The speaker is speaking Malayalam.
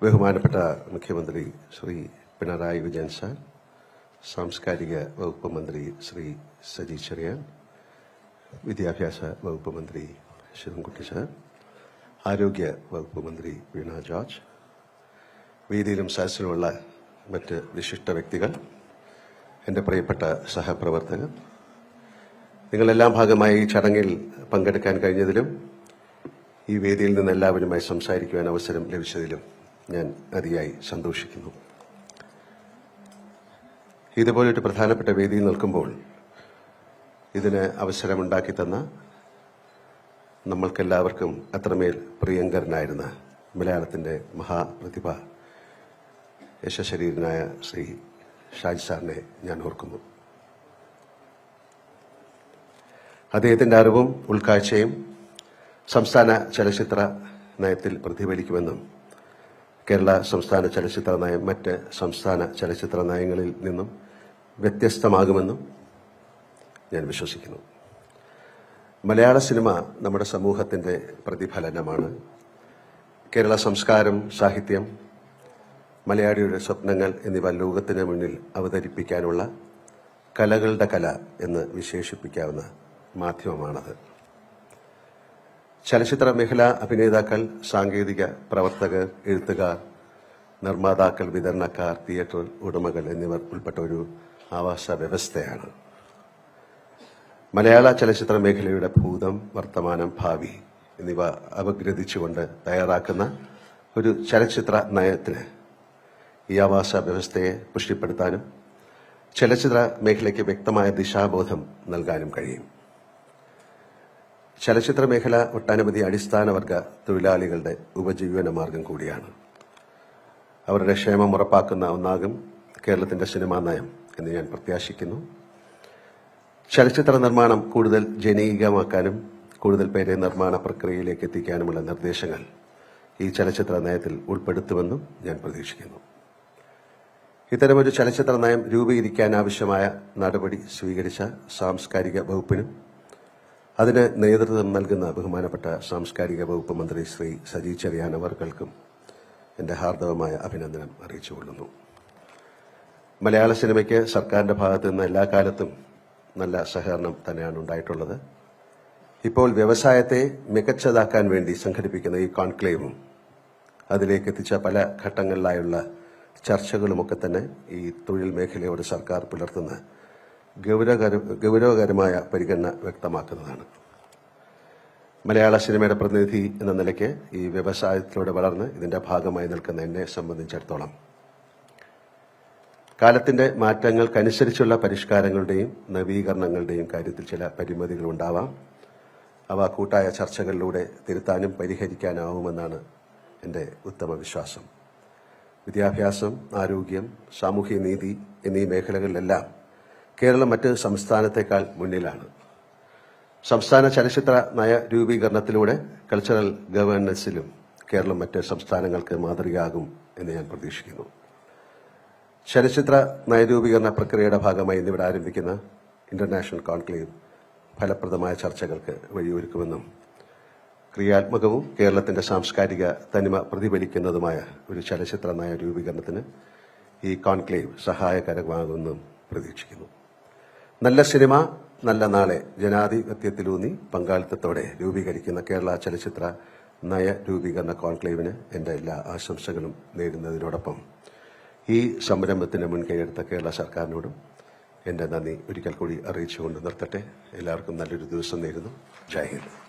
ബഹുമാനപ്പെട്ട മുഖ്യമന്ത്രി ശ്രീ പിണറായി വിജയൻ സാർ, സാംസ്കാരിക വകുപ്പ് മന്ത്രി ശ്രീ സജി ചെറിയാൻ, വിദ്യാഭ്യാസ വകുപ്പ് മന്ത്രി ശിവൻകുട്ടി സാർ, ആരോഗ്യ വകുപ്പ് മന്ത്രി വീണ ജോർജ്, വേദിയിലും സദസ്സിലുമുള്ള മറ്റ് വിശിഷ്ട വ്യക്തികൾ, എൻ്റെ പ്രിയപ്പെട്ട സഹപ്രവർത്തകർ, നിങ്ങളെല്ലാം ഭാഗമായി ഈ ചടങ്ങിൽ പങ്കെടുക്കാൻ കഴിഞ്ഞതിലും ഈ വേദിയിൽ നിന്ന് എല്ലാവരുമായി സംസാരിക്കുവാൻ അവസരം ലഭിച്ചതിലും ഞാൻ അതിയായി സന്തോഷിക്കുന്നു. ഇതുപോലൊരു പ്രധാനപ്പെട്ട വേദിയിൽ നിൽക്കുമ്പോൾ ഇതിന് അവസരമുണ്ടാക്കി തന്ന നമ്മൾക്കെല്ലാവർക്കും അത്രമേൽ പ്രിയങ്കരനായിരുന്ന മലയാളത്തിൻ്റെ മഹാപ്രതിഭ യശശരീരനായ ശ്രീ ഷാജി സാറിനെ ഞാൻ ഓർക്കുന്നു. അദ്ദേഹത്തിൻ്റെ അറിവും ഉൾക്കാഴ്ചയും സംസ്ഥാന ചലച്ചിത്ര നയത്തിൽ പ്രതിഫലിക്കുമെന്നും കേരള സംസ്ഥാന ചലച്ചിത്ര നയം മറ്റ് സംസ്ഥാന ചലച്ചിത്ര നയങ്ങളിൽ നിന്നും വ്യത്യസ്തമാകുമെന്നും ഞാൻ വിശ്വസിക്കുന്നു. മലയാള സിനിമ നമ്മുടെ സമൂഹത്തിന്റെ പ്രതിഫലനമാണ്. കേരള സംസ്കാരം, സാഹിത്യം, മലയാളിയുടെ സ്വപ്നങ്ങൾ എന്നിവ ലോകത്തിന് മുന്നിൽ അവതരിപ്പിക്കാനുള്ള കലകളുടെ കല എന്ന് വിശേഷിപ്പിക്കാവുന്ന മാധ്യമമാണത്. ചലച്ചിത്ര മേഖല അഭിനേതാക്കൾ, സാങ്കേതിക പ്രവർത്തകർ, എഴുത്തുകാർ, നിർമ്മാതാക്കൾ, വിതരണക്കാർ, തിയേറ്റർ ഉടമകൾ എന്നിവർ ഉൾപ്പെട്ട ഒരു ആവാസ വ്യവസ്ഥയാണ്. മലയാള ചലച്ചിത്ര മേഖലയുടെ ഭൂതം, വർത്തമാനം, ഭാവി എന്നിവ അപഗ്രഥിച്ചുകൊണ്ട് തയ്യാറാക്കുന്ന ഒരു ചലച്ചിത്ര നയത്തിന് ഈ ആവാസ വ്യവസ്ഥയെ പുഷ്ടിപ്പെടുത്താനും ചലച്ചിത്ര മേഖലയ്ക്ക് വ്യക്തമായ ദിശാബോധം നൽകാനും കഴിയും. ചലച്ചിത്ര മേഖല ഒട്ടനവധി അടിസ്ഥാനവർഗ തൊഴിലാളികളുടെ ഉപജീവന മാർഗം കൂടിയാണ്. അവരുടെ ക്ഷേമം ഉറപ്പാക്കുന്ന ഒന്നാകും കേരളത്തിന്റെ സിനിമാ നയം എന്ന് ഞാൻ പ്രത്യാശിക്കുന്നു. ചലച്ചിത്ര നിർമ്മാണം കൂടുതൽ ജനകീയമാക്കാനും കൂടുതൽ പേരെ നിർമ്മാണ പ്രക്രിയയിലേക്ക് എത്തിക്കാനുമുള്ള നിർദ്ദേശങ്ങൾ ഈ ചലച്ചിത്ര നയത്തിൽ ഉൾപ്പെടുത്തുമെന്നും ഞാൻ പ്രതീക്ഷിക്കുന്നു. ഇത്തരമൊരു ചലച്ചിത്ര നയം രൂപീകരിക്കാൻ ആവശ്യമായ നടപടി സ്വീകരിച്ച സാംസ്കാരിക വകുപ്പിനും അതിന് നേതൃത്വം നൽകുന്ന ബഹുമാനപ്പെട്ട സാംസ്കാരിക വകുപ്പ് മന്ത്രി ശ്രീ സജി ചെറിയാൻ അവർക്കും എൻ്റെ ഹാർദവമായ അഭിനന്ദനം അറിയിച്ചുകൊള്ളുന്നു. മലയാള സിനിമയ്ക്ക് സർക്കാരിന്റെ ഭാഗത്തു നിന്ന് എല്ലാ കാലത്തും നല്ല സഹകരണം തന്നെയാണ് ഉണ്ടായിട്ടുള്ളത്. ഇപ്പോൾ വ്യവസായത്തെ മികച്ചതാക്കാൻ വേണ്ടി സംഘടിപ്പിക്കുന്ന ഈ കോൺക്ലേവും അതിലേക്ക് എത്തിച്ച പല ഘട്ടങ്ങളിലായുള്ള ചർച്ചകളുമൊക്കെ തന്നെ ഈ തൊഴിൽ മേഖലയോട് സർക്കാർ പുലർത്തുന്ന ഗൗരവകരമായ പരിഗണന വ്യക്തമാക്കുന്നതാണ്. മലയാള സിനിമയുടെ പ്രതിനിധി എന്ന നിലയ്ക്ക് ഈ വ്യവസായത്തിലൂടെ വളർന്ന് ഇതിന്റെ ഭാഗമായി നിൽക്കുന്ന എന്നെ സംബന്ധിച്ചിടത്തോളം കാലത്തിന്റെ മാറ്റങ്ങൾക്കനുസരിച്ചുള്ള പരിഷ്കാരങ്ങളുടെയും നവീകരണങ്ങളുടെയും കാര്യത്തിൽ ചില പരിമിതികൾ ഉണ്ടാവാം. അവ കൂട്ടായ ചർച്ചകളിലൂടെ തിരുത്താനും പരിഹരിക്കാനാവുമെന്നാണ് എൻ്റെ ഉത്തമ വിശ്വാസം. വിദ്യാഭ്യാസം, ആരോഗ്യം, സാമൂഹ്യനീതി എന്നീ മേഖലകളിലെല്ലാം കേരളം മറ്റ് സംസ്ഥാനത്തേക്കാൾ മുന്നിലാണ്. സംസ്ഥാന ചലച്ചിത്ര നയ രൂപീകരണത്തിലൂടെ കൾച്ചറൽ ഗവേണൻസിലും കേരളം മറ്റ് സംസ്ഥാനങ്ങൾക്ക് മാതൃകയാകും എന്ന് ഞാൻ പ്രതീക്ഷിക്കുന്നു. ചലച്ചിത്ര നയരൂപീകരണ പ്രക്രിയയുടെ ഭാഗമായി ഇന്നിവിടെ ആരംഭിക്കുന്ന ഇന്റർനാഷണൽ കോൺക്ലേവ് ഫലപ്രദമായ ചർച്ചകൾക്ക് വഴിയൊരുക്കുമെന്നും ക്രിയാത്മകവും കേരളത്തിന്റെ സാംസ്കാരിക തനിമ പ്രതിഫലിക്കുന്നതുമായ ഒരു ചലച്ചിത്ര നയ രൂപീകരണത്തിന് ഈ കോൺക്ലേവ് സഹായകരമാകുമെന്നും പ്രതീക്ഷിക്കുന്നു. നല്ല സിനിമ, നല്ല നാളെ ജനാധിപത്യത്തിലൂന്നി പങ്കാളിത്തത്തോടെ രൂപീകരിക്കുന്ന കേരള ചലച്ചിത്ര നയ രൂപീകരണ കോൺക്ലേവിന് എൻ്റെ എല്ലാ ആശംസകളും നേരുന്നതിനോടൊപ്പം ഈ സംരംഭത്തിന് മുൻകൈയെടുത്ത കേരള സർക്കാരിനോടും എൻ്റെ നന്ദി ഒരിക്കൽ കൂടി അറിയിച്ചുകൊണ്ട് നിർത്തട്ടെ. എല്ലാവർക്കും നല്ലൊരു ദിവസം നേരുന്നു. ജയ് ഹിന്ദ്.